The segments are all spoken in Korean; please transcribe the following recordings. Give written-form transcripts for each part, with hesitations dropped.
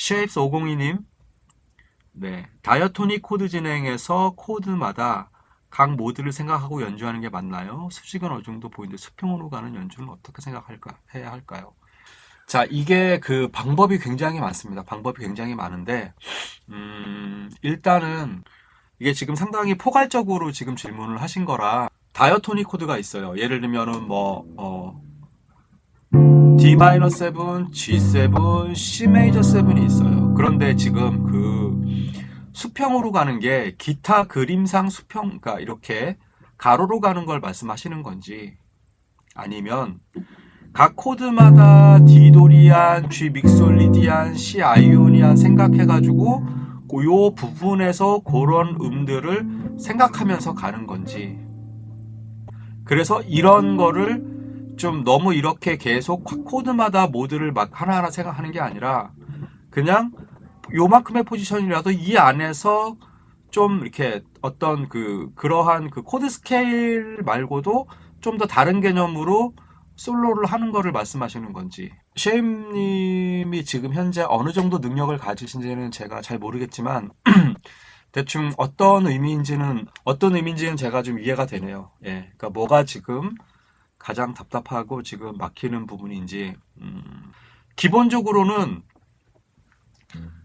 쉐입스 502님, 네. 다이어토닉 코드 진행에서 코드마다 각 모드를 생각하고 연주하는 게 맞나요? 수직은 어느 정도 보이는데 수평으로 가는 연주는 어떻게 해야 할까요? 자, 이게 그 방법이 굉장히 많습니다. 방법이 굉장히 많은데, 일단은 이게 지금 상당히 포괄적으로 지금 질문을 하신 거라 다이어토닉 코드가 있어요. 예를 들면은 D-7, G7, C 메이저 7이 있어요. 그런데 지금 그 수평으로 가는 게 기타 그림상 수평, 그러니까 이렇게 가로로 가는 걸 말씀하시는 건지 아니면 각 코드마다 D 도리안, G 믹솔리디안, C 아이오니안 생각해가지고 요 부분에서 그런 음들을 생각하면서 가는 건지. 그래서 이런 거를 좀 너무 이렇게 계속 코드마다 모드를 막 하나하나 생각하는 게 아니라 그냥 요만큼의 포지션이라도 이 안에서 좀 이렇게 어떤 그러한 그 코드 스케일 말고도 좀 더 다른 개념으로 솔로를 하는 거를 말씀하시는 건지. 쉐임님이 지금 현재 어느 정도 능력을 가지신지는 제가 잘 모르겠지만 대충 어떤 의미인지는 제가 좀 이해가 되네요. 예, 그러니까 뭐가 지금 가장 답답하고 지금 막히는 부분인지. 기본적으로는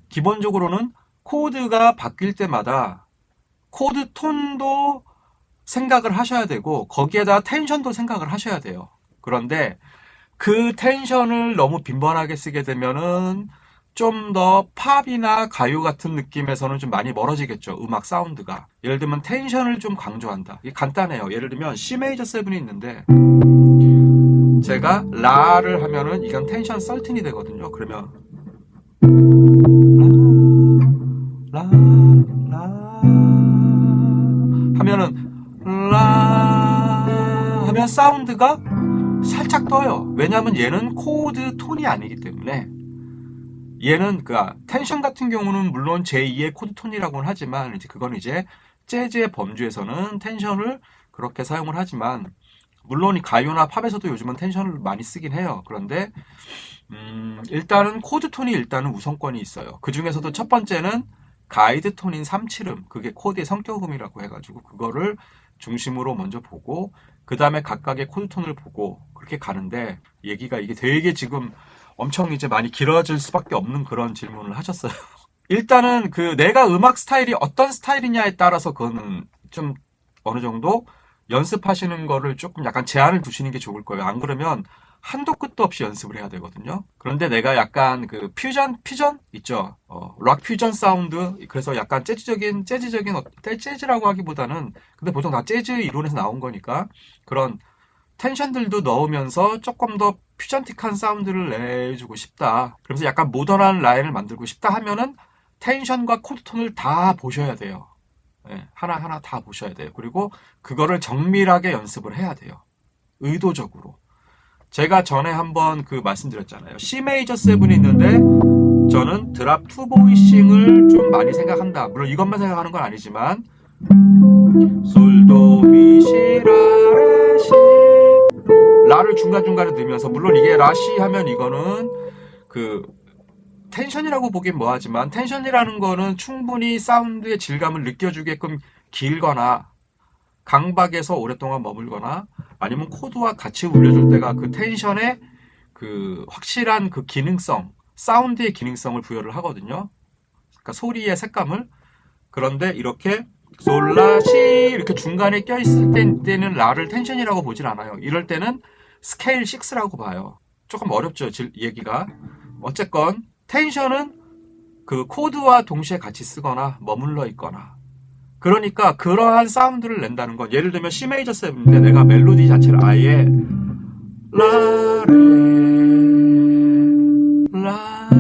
기본적으로는 코드가 바뀔 때마다 코드 톤도 생각을 하셔야 되고 거기에다 텐션도 생각을 하셔야 돼요. 그런데 그 텐션을 너무 빈번하게 쓰게 되면은 좀 더 팝이나 가요 같은 느낌에서는 좀 많이 멀어지겠죠. 음악 사운드가. 예를 들면 텐션을 좀 강조한다. 이게 간단해요. 예를 들면 C 메이저 7이 있는데 제가 라를 하면은 이건 텐션 13이 되거든요. 그러면 라, 라 하면은 라 하면 사운드가 살짝 떠요. 왜냐하면 얘는 코드 톤이 아니기 때문에 얘는 그 텐션 같은 경우는 물론 제2의 코드 톤이라고는 하지만 이제 그건 이제 재즈의 범주에서는 텐션을 그렇게 사용을 하지만 물론 이 가요나 팝에서도 요즘은 텐션을 많이 쓰긴 해요. 그런데 일단은 코드 톤이 일단은 우선권이 있어요. 그 중에서도 첫 번째는 가이드 톤인 3칠음, 그게 코드의 성격음이라고 해가지고 그거를 중심으로 먼저 보고 그 다음에 각각의 코드 톤을 보고 그렇게 가는데 얘기가 이게 되게 지금 엄청 이제 많이 길어질 수밖에 없는 그런 질문을 하셨어요. 일단은 그 내가 음악 스타일이 어떤 스타일이냐에 따라서 그거는 좀 어느 정도 연습하시는 거를 조금 약간 제한을 두시는 게 좋을 거예요. 안 그러면 한도 끝도 없이 연습을 해야 되거든요. 그런데 내가 약간 그 퓨전 있죠. 락 퓨전 사운드. 그래서 약간 재즈라고 하기보다는 근데 보통 다 재즈 이론에서 나온 거니까 그런 텐션들도 넣으면서 조금 더 퓨전틱한 사운드를 내주고 싶다. 그래서 약간 모던한 라인을 만들고 싶다 하면은 텐션과 코드 톤을 다 보셔야 돼요. 예, 하나하나 다 보셔야 돼요. 그리고 그거를 정밀하게 연습을 해야 돼요. 의도적으로. 제가 전에 한번 그 말씀드렸잖아요. C 메이저 7이 있는데 저는 드랍 투 보이싱을 좀 많이 생각한다. 물론 이것만 생각하는 건 아니지만 솔도미시라레시 라를 중간중간에 넣으면서 물론 이게 라시 하면 이거는 그 텐션이라고 보긴 뭐하지만 텐션이라는 거는 충분히 사운드의 질감을 느껴주게끔 길거나 강박에서 오랫동안 머물거나 아니면 코드와 같이 울려줄 때가 그 텐션의 그 확실한 그 기능성, 사운드의 기능성을 부여를 하거든요. 그러니까 소리의 색감을. 그런데 이렇게 솔라시 이렇게 중간에 껴있을 때는 라를 텐션이라고 보질 않아요. 이럴 때는 스케일 6라고 봐요. 조금 어렵죠, 얘기가. 어쨌건 텐션은 그 코드와 동시에 같이 쓰거나 머물러 있거나 그러니까 그러한 사운드를 낸다는 건 예를 들면 C 메이저 7인데 내가 멜로디 자체를 아예 라레 라레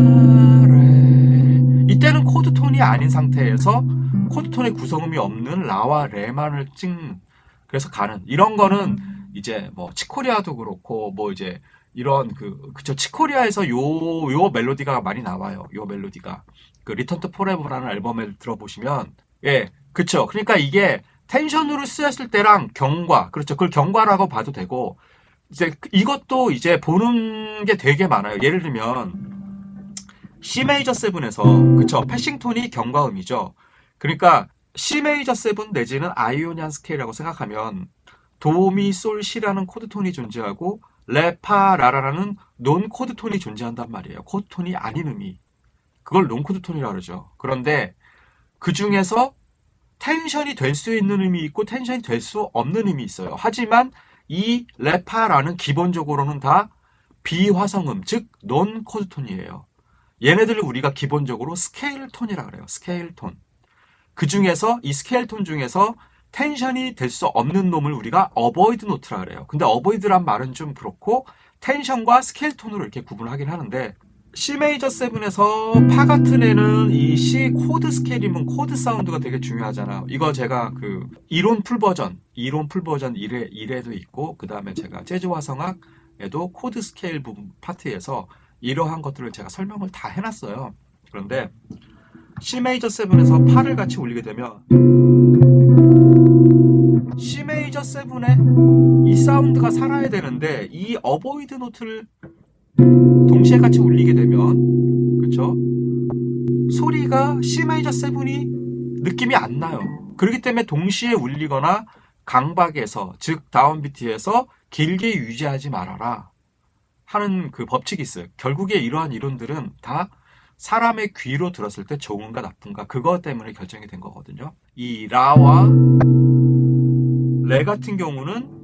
이때는 코드 톤이 아닌 상태에서 코드 톤의 구성음이 없는 라와 레만을 찍는 그래서 가는 이런 거는 이제 뭐 치코리아도 그렇고 뭐 이제 이런 그쵸 치코리아에서 요 멜로디가 많이 나와요. 요 멜로디가 그 리턴 투 포레버라는 앨범을 들어보시면 예 그쵸 그러니까 이게 텐션으로 쓰였을 때랑 경과 그렇죠 그걸 경과라고 봐도 되고 이제 이것도 이제 보는 게 되게 많아요. 예를 들면 C 메이저 7에서 그쵸 패싱톤이 경과음이죠. 그러니까 C 메이저 7 내지는 아이오니안 스케일이라고 생각하면 도미솔시라는 코드톤이 존재하고 레파라라라는 논 코드톤이 존재한단 말이에요. 코드톤이 아닌 의미. 그걸 논 코드톤이라고 그러죠. 그런데 그 중에서 텐션이 될 수 있는 의미 있고 텐션이 될 수 없는 의미 있어요. 하지만 이 레파라는 기본적으로는 다 비화성음, 즉 논 코드톤이에요. 얘네들을 우리가 기본적으로 스케일 톤이라 그래요. 스케일 톤. 그 중에서 이 스케일 톤 중에서 텐션이 될 수 없는 놈을 우리가 어보이드 노트라 그래요. 근데 어보이드란 말은 좀 그렇고 텐션과 스케일 톤으로 이렇게 구분하긴 하는데 C 메이저 7에서 파 같은 애는 이 C 코드 스케일이면 코드 사운드가 되게 중요하잖아요. 이거 제가 그 이론 풀 버전 1회도 있고 그 다음에 제가 재즈 화성학에도 코드 스케일 부분 파트에서 이러한 것들을 제가 설명을 다 해놨어요. 그런데 C 메이저 7에서 파를 같이 올리게 되면 C 메이저 7에 이 사운드가 살아야 되는데 이 어보이드 노트를 동시에 같이 울리게 되면 그쵸? 소리가 C 메이저 7이 느낌이 안 나요. 그렇기 때문에 동시에 울리거나 강박에서 즉 다운비트에서 길게 유지하지 말아라 하는 그 법칙이 있어요. 결국에 이러한 이론들은 다 사람의 귀로 들었을 때 좋은가 나쁜가 그것 때문에 결정이 된 거거든요. 이 라와 레 같은 경우는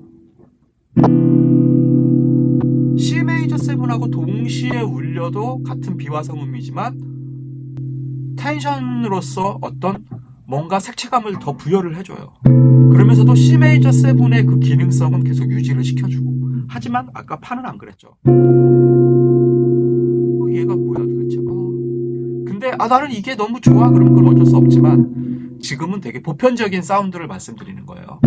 C 메이저 7하고 동시에 울려도 같은 비화성음이지만 텐션으로서 어떤 뭔가 색채감을 더 부여를 해줘요. 그러면서도 C 메이저 7의 그 기능성은 계속 유지를 시켜주고 하지만 아까 파는 안 그랬죠. 얘가 뭐야 도대체. 근데 나는 이게 너무 좋아 그럼 그건 어쩔 수 없지만 지금은 되게 보편적인 사운드를 말씀드리는 거예요.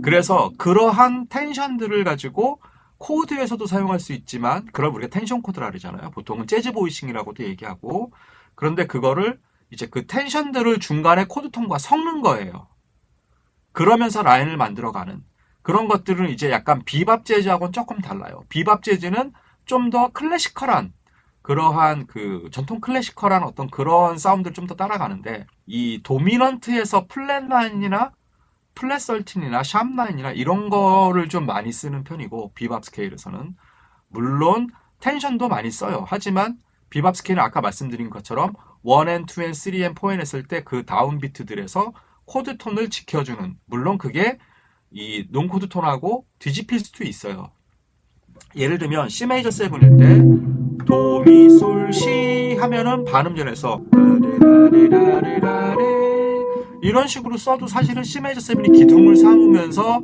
그래서 그러한 텐션들을 가지고 코드에서도 사용할 수 있지만 그걸 우리가 텐션 코드라 그러잖아요. 보통은 재즈 보이싱이라고도 얘기하고 그런데 그거를 이제 그 텐션들을 중간에 코드톤과 섞는 거예요. 그러면서 라인을 만들어가는 그런 것들은 이제 약간 비밥 재즈하고는 조금 달라요. 비밥 재즈는 좀 더 클래시컬한 그러한 그 전통 클래시컬한 어떤 그런 사운드를 좀 더 따라가는데 이 도미넌트에서 플랫 9이나 플랫 13이나 샵 9이나 이런 거를 좀 많이 쓰는 편이고 비밥 스케일에서는 물론 텐션도 많이 써요. 하지만 비밥 스케일은 아까 말씀드린 것처럼 1 2 3 4 했을 때 그 다운 비트들에서 코드 톤을 지켜주는 물론 그게 이 논 코드 톤하고 뒤집힐 수도 있어요. 예를 들면 C 메이저 7일 때 도미솔시 하면은 반음전에서 이런 식으로 써도 사실은 C 메이저 7이 기둥을 삼으면서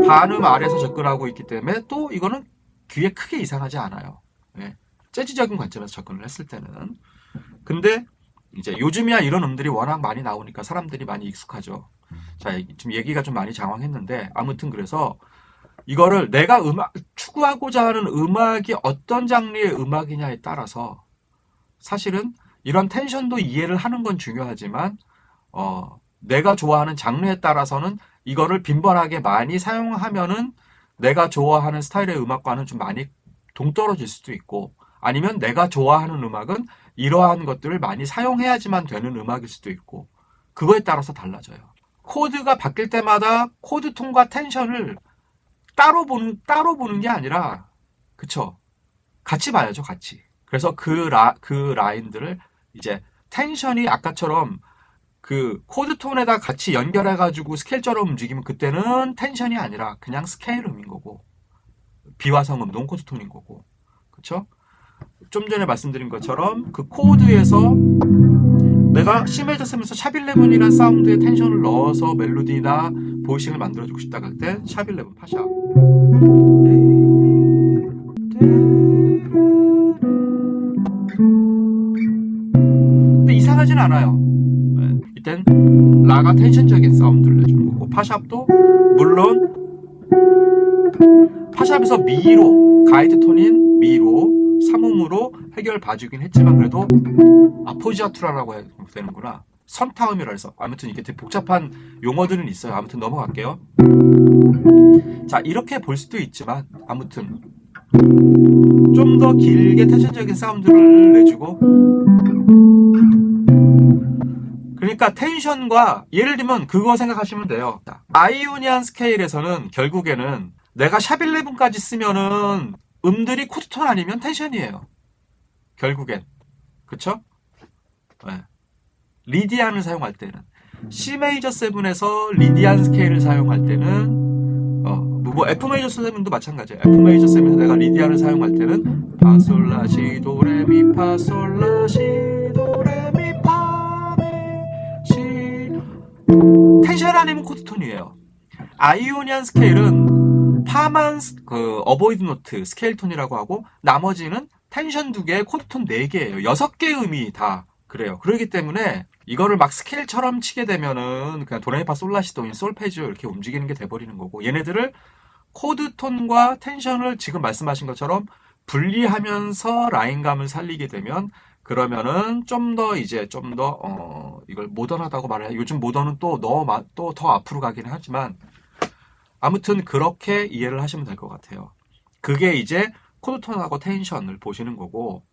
반음 아래에서 접근하고 있기 때문에 또 이거는 귀에 크게 이상하지 않아요. 네. 재즈적인 관점에서 접근을 했을 때는. 근데 이제 요즘이야 이런 음들이 워낙 많이 나오니까 사람들이 많이 익숙하죠. 자, 지금 얘기가 좀 많이 장황했는데 아무튼 그래서 이거를 내가 추구하고자 하는 음악이 어떤 장르의 음악이냐에 따라서 사실은 이런 텐션도 이해를 하는 건 중요하지만 내가 좋아하는 장르에 따라서는 이거를 빈번하게 많이 사용하면은 내가 좋아하는 스타일의 음악과는 좀 많이 동떨어질 수도 있고 아니면 내가 좋아하는 음악은 이러한 것들을 많이 사용해야지만 되는 음악일 수도 있고 그거에 따라서 달라져요. 코드가 바뀔 때마다 코드 톤과 텐션을 따로 보는 게 아니라 그쵸? 같이 봐야죠, 같이. 그래서 그 라인들을 이제 텐션이 아까처럼 그 코드 톤에다 같이 연결해가지고 스케일처럼 움직이면 그때는 텐션이 아니라 그냥 스케일음인 거고 비화성음, 논코드 톤인 거고 그쵸? 좀 전에 말씀드린 것처럼 그 코드에서 내가 C 메이저 쓰면서 샵11이라는 사운드에 텐션을 넣어서 멜로디나 보이싱을 만들어주고 싶다 할 때 샵11 파샵 근데 이상하진 않아요. 이땐 라가 텐션적인 사운드를 내주는 거고 파샵도 물론 파샵에서 미로 가이드 톤인 미로 3음으로 해결 봐주긴 했지만 그래도 아포지아투라라고 해야 되는구나. 선타음이라 해서 아무튼 이게 되게 복잡한 용어들은 있어요. 아무튼 넘어갈게요. 자 이렇게 볼 수도 있지만 아무튼 좀 더 길게 텐션적인 사운드를 내주고, 그러니까 텐션과 예를 들면 그거 생각하시면 돼요. 아이오니안 스케일에서는 결국에는 내가 샵11까지 쓰면은 음들이 코드톤 아니면 텐션이에요. 결국엔. 그쵸? 네. 리디안을 사용할 때는 C 메이저 7에서 리디안 스케일을 사용할 때는 뭐 F 메이저 7도 마찬가지예요. F 메이저 7에서 내가 리디안을 사용할 때는 파솔라시 도레미 파솔라시 도레미 파메시 텐션 아니면 코드톤이에요. 아이오니안 스케일은 파만 그 어보이드 노트 스케일 톤이라고 하고 나머지는 텐션 2개, 코드톤 4개예요. 6개 음이 다 그래요. 그렇기 때문에 이거를 막 스케일처럼 치게 되면은 그냥 도레미파 솔라시도인 솔페지오 이렇게 움직이는 게 돼버리는 거고 얘네들을 코드톤과 텐션을 지금 말씀하신 것처럼 분리하면서 라인감을 살리게 되면 그러면은 좀 더 이걸 모던하다고 말해야 요즘 모던은 또 더 앞으로 가기는 하지만 아무튼 그렇게 이해를 하시면 될 것 같아요. 그게 이제 코드톤하고 텐션을 보시는 거고